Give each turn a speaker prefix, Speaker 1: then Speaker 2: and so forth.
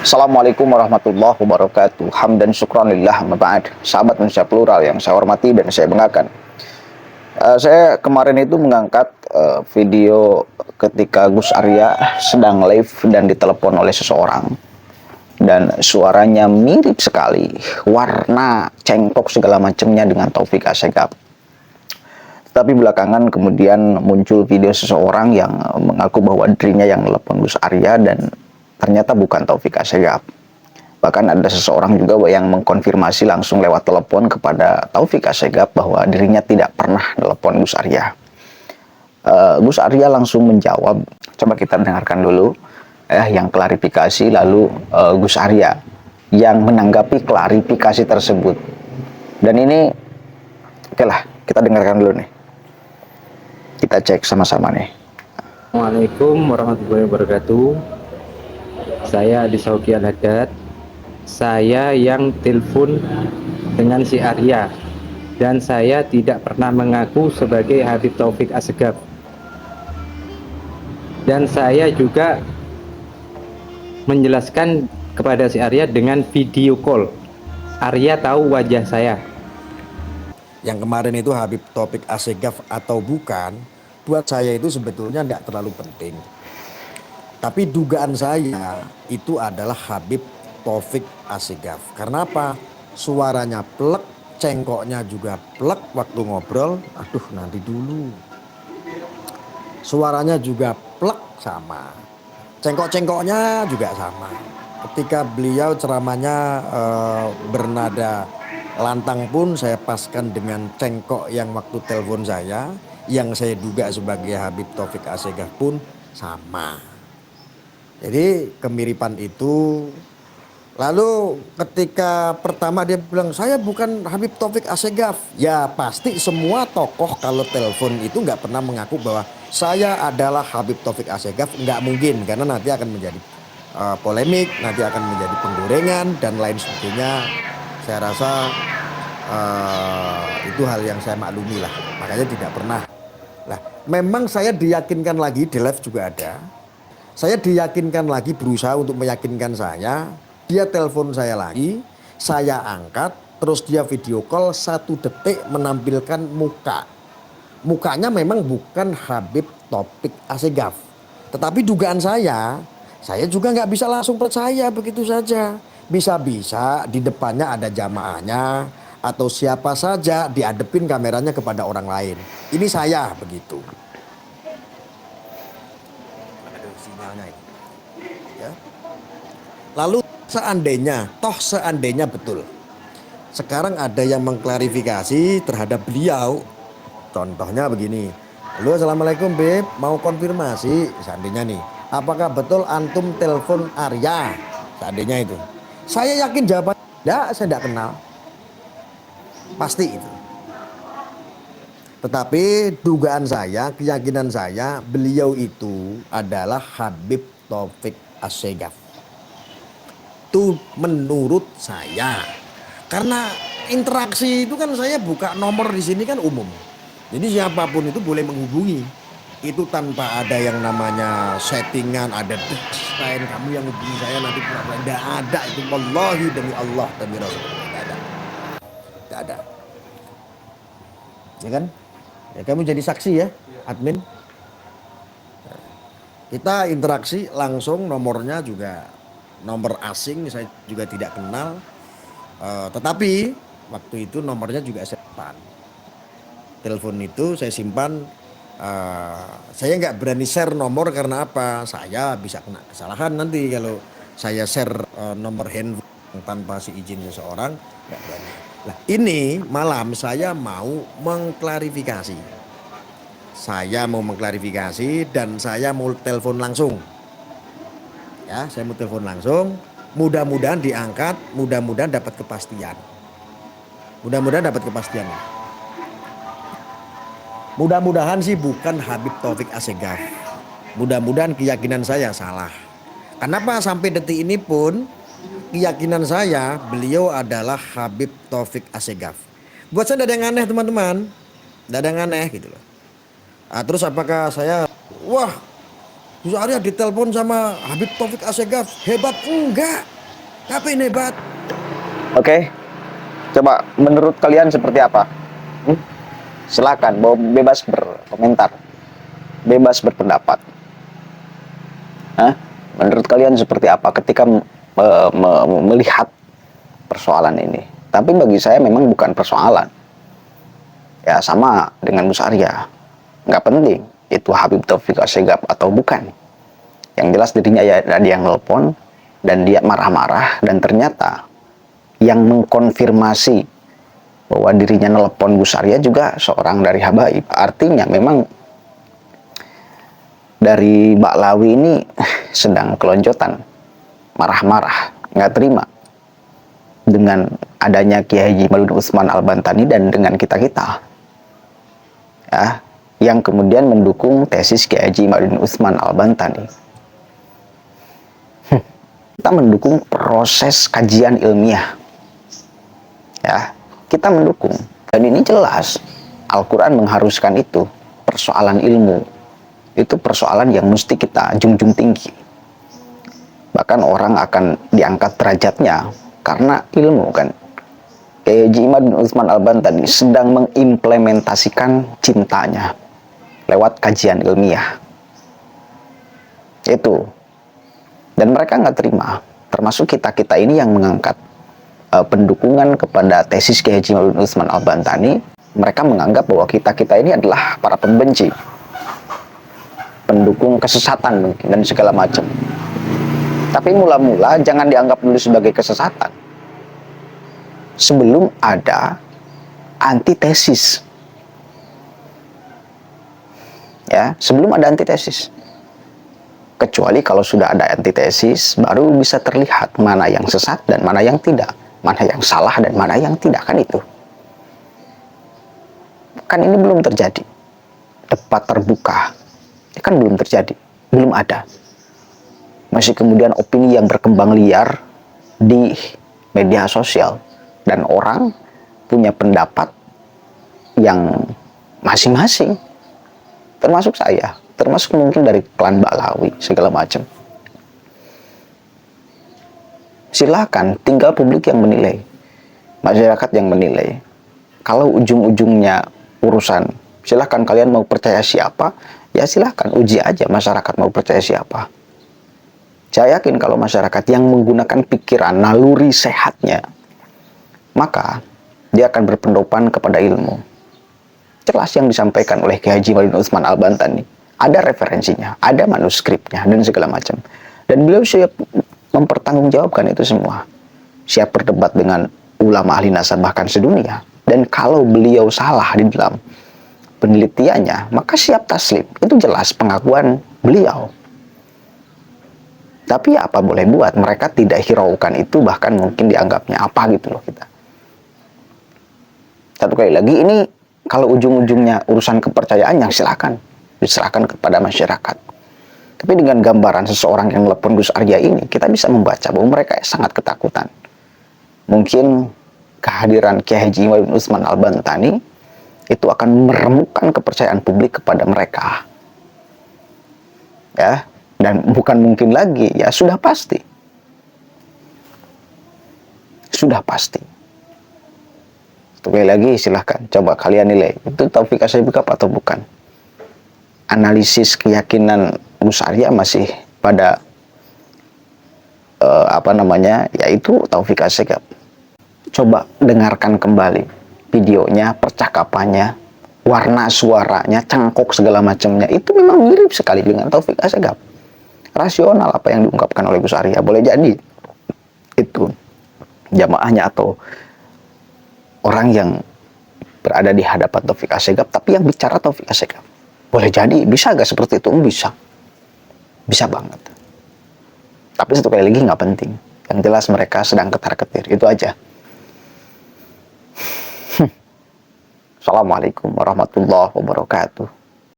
Speaker 1: Assalamualaikum warahmatullahi wabarakatuh. Hamdan syukran lillah amma ba'd. Sahabat Indonesia Plural yang saya hormati dan saya banggakan. Saya kemarin itu mengangkat video ketika Gus Arya sedang live dan ditelepon oleh seseorang. Dan suaranya mirip sekali, warna, cengkok segala macamnya dengan Taufik Assegaf. Tapi belakangan kemudian muncul video seseorang yang mengaku bahwa dirinya yang telepon Gus Arya dan ternyata bukan Taufik Assegaf. Bahkan ada seseorang juga yang mengkonfirmasi langsung lewat telepon kepada Taufik Assegaf bahwa dirinya tidak pernah telepon Gus Arya. Gus Arya langsung menjawab, coba kita dengarkan dulu yang klarifikasi, lalu Gus Arya yang menanggapi klarifikasi tersebut. Dan ini, oke lah, kita dengarkan dulu nih. Kita cek sama-sama nih.
Speaker 2: Assalamualaikum warahmatullahi wabarakatuh. Saya Adi Sauki Al-Haddad. Saya yang telepon dengan si Arya, dan saya tidak pernah mengaku sebagai Habib Taufik Assegaf. Dan saya juga menjelaskan kepada si Arya dengan video call. Arya tahu wajah saya.
Speaker 3: Yang kemarin itu Habib Taufik Assegaf atau bukan, buat saya itu sebetulnya nggak terlalu penting. Tapi dugaan saya itu adalah Habib Taufik Assegaf. Karena apa? Suaranya plek, cengkoknya juga plek waktu ngobrol. Aduh, nanti dulu. Suaranya juga plek sama. Cengkok-cengkoknya juga sama. Ketika beliau ceramahnya bernada lantang pun saya paskan dengan cengkok yang waktu telepon saya, yang saya duga sebagai Habib Taufik Assegaf pun sama. Jadi kemiripan itu. Lalu ketika pertama dia bilang saya bukan Habib Taufik Assegaf, ya pasti semua tokoh kalau telepon itu nggak pernah mengaku bahwa saya adalah Habib Taufik Assegaf, nggak mungkin, karena nanti akan menjadi polemik, nanti akan menjadi penggorengan dan lain sebagainya. Saya rasa itu hal yang saya maklumi lah, makanya tidak pernah. Lah, memang saya diyakinkan lagi di live juga ada. Saya diyakinkan lagi, berusaha untuk meyakinkan saya. Dia telepon saya lagi, saya angkat, terus dia video call 1 detik menampilkan muka. Mukanya memang bukan Habib Taufik Assegaf. Tetapi dugaan saya juga nggak bisa langsung percaya begitu saja. Bisa-bisa di depannya ada jamaahnya atau siapa saja diadepin kameranya kepada orang lain. Ini saya begitu. Ada sinyalnya ini. Ya. Lalu seandainya betul. Sekarang ada yang mengklarifikasi terhadap beliau. Contohnya begini. Halo, assalamualaikum Beb, mau konfirmasi seandainya nih. Apakah betul antum telepon Arya? Seandainya itu. Saya yakin jawabannya enggak, saya tidak kenal. Pasti itu. Tetapi dugaan saya, keyakinan saya, beliau itu adalah Habib Taufik Assegaf. Itu menurut saya. Karena interaksi itu kan saya buka nomor di sini kan umum. Jadi siapapun itu boleh menghubungi. Itu tanpa ada yang namanya settingan, ada lain kamu yang hubungi saya nanti pura-pura. Tidak ada itu, wallahi demi Allah demi Rasulullah. Tidak ada. Tidak ada. Ya kan? Ya, kamu jadi saksi ya, admin. Kita interaksi langsung, nomornya juga nomor asing, saya juga tidak kenal. Tetapi waktu itu nomornya juga saya simpan. Telepon itu saya simpan. Saya nggak berani share nomor karena apa? Saya bisa kena kesalahan nanti kalau saya share nomor handphone tanpa si izin seseorang, nggak berani. Nah, ini malam saya mau mengklarifikasi. Saya mau mengklarifikasi dan saya mau telepon langsung. Ya, saya mau telepon langsung. Mudah-mudahan diangkat, mudah-mudahan dapat kepastian. Mudah-mudahan dapat kepastian. Mudah-mudahan sih bukan Habib Taufik Assegaf. Mudah-mudahan keyakinan saya salah. Kenapa sampai detik ini pun keyakinan saya beliau adalah Habib Taufik Assegaf. Buat saya tidak ada yang aneh teman-teman. Tidak ada yang aneh gitu loh. Terus apakah saya, wah Gus Arya ditelepon sama Habib Taufik Assegaf, hebat? Enggak. Tapi ini hebat.
Speaker 1: Oke, coba menurut kalian seperti apa? Silakan, bebas berkomentar, bebas berpendapat. Menurut kalian seperti apa ketika melihat persoalan ini? Tapi bagi saya memang bukan persoalan. Ya sama dengan Gus Arya, nggak penting itu Habib Taufik Assegaf atau bukan. Yang jelas dirinya ya ada yang nelpon dan dia marah-marah, dan ternyata yang mengkonfirmasi bahwa dirinya nelpon Gus Arya juga seorang dari habaib. Artinya memang dari Mbak Lawi ini sedang kelonjotan, marah-marah, nggak terima dengan adanya Kiai Haji Ma'ruf Utsman Al-Bantani dan dengan kita-kita, ya, yang kemudian mendukung tesis Kiai Haji Ma'ruf Utsman Al-Bantani. Kita mendukung proses kajian ilmiah, ya, kita mendukung, dan ini jelas Al-Quran mengharuskan itu. Persoalan ilmu itu persoalan yang mesti kita junjung tinggi, bahkan orang akan diangkat derajatnya karena ilmu kan. Kiai Haji Ma'ruf Utsman Al-Bantani sedang mengimplementasikan cintanya lewat kajian ilmiah itu, dan mereka nggak terima, termasuk kita-kita ini yang mengangkat pendukungan kepada tesis Kiai Haji Ma'ruf Utsman Al-Bantani. Mereka menganggap bahwa kita-kita ini adalah para pembenci, pendukung kesesatan mungkin, dan segala macam. Tapi mula-mula jangan dianggap dulu sebagai kesesatan sebelum ada antitesis. Ya, sebelum ada antitesis. Kecuali kalau sudah ada antitesis, baru bisa terlihat mana yang sesat dan mana yang tidak, mana yang salah dan mana yang tidak, kan itu. Kan ini belum terjadi. Debat terbuka, kan belum terjadi, belum ada. Masih kemudian opini yang berkembang liar di media sosial, dan orang punya pendapat yang masing-masing, termasuk saya, termasuk mungkin dari klan Ba'lawi segala macam. Silakan, tinggal publik yang menilai, masyarakat yang menilai. Kalau ujung-ujungnya urusan, silakan kalian mau percaya siapa, ya silakan uji aja masyarakat mau percaya siapa. Saya yakin kalau masyarakat yang menggunakan pikiran naluri sehatnya, maka dia akan berpendopan kepada ilmu. Jelas yang disampaikan oleh Kiai Haji Ma'ruf Utsman Al-Bantani, ada referensinya, ada manuskripnya, dan segala macam. Dan beliau siap mempertanggungjawabkan itu semua. Siap berdebat dengan ulama ahli nasab bahkan sedunia. Dan kalau beliau salah di dalam penelitiannya, maka siap taslim. Itu jelas pengakuan beliau. Tapi ya apa boleh buat, mereka tidak hiraukan itu, bahkan mungkin dianggapnya apa gitu loh kita. Satu kali lagi, ini kalau ujung-ujungnya urusan kepercayaan, yang silakan diserahkan kepada masyarakat. Tapi dengan gambaran seseorang yang telepon Gus Arya ini, kita bisa membaca bahwa mereka sangat ketakutan. Mungkin kehadiran Kiai Haji Ma'ruf Utsman Al-Bantani itu akan meremukkan kepercayaan publik kepada mereka. Ya, dan bukan mungkin lagi, ya sudah pasti. Sudah pasti. Sekali lagi silahkan, coba kalian nilai, itu Taufik Assegaf atau bukan. Analisis keyakinan Gus Arya masih pada yaitu Taufik Assegaf. Coba dengarkan kembali videonya, percakapannya, warna suaranya, cangkok segala macamnya, itu memang mirip sekali dengan Taufik Assegaf. Rasional apa yang diungkapkan oleh Gus Arya. Boleh jadi itu jamaahnya atau orang yang berada di hadapan Taufik Assegaf, tapi yang bicara Taufik Assegaf. Boleh jadi, bisa gak seperti itu? Bisa. Bisa banget. Tapi satu kali lagi nggak penting. Yang jelas mereka sedang ketar-ketir. Itu aja. Assalamualaikum warahmatullahi wabarakatuh.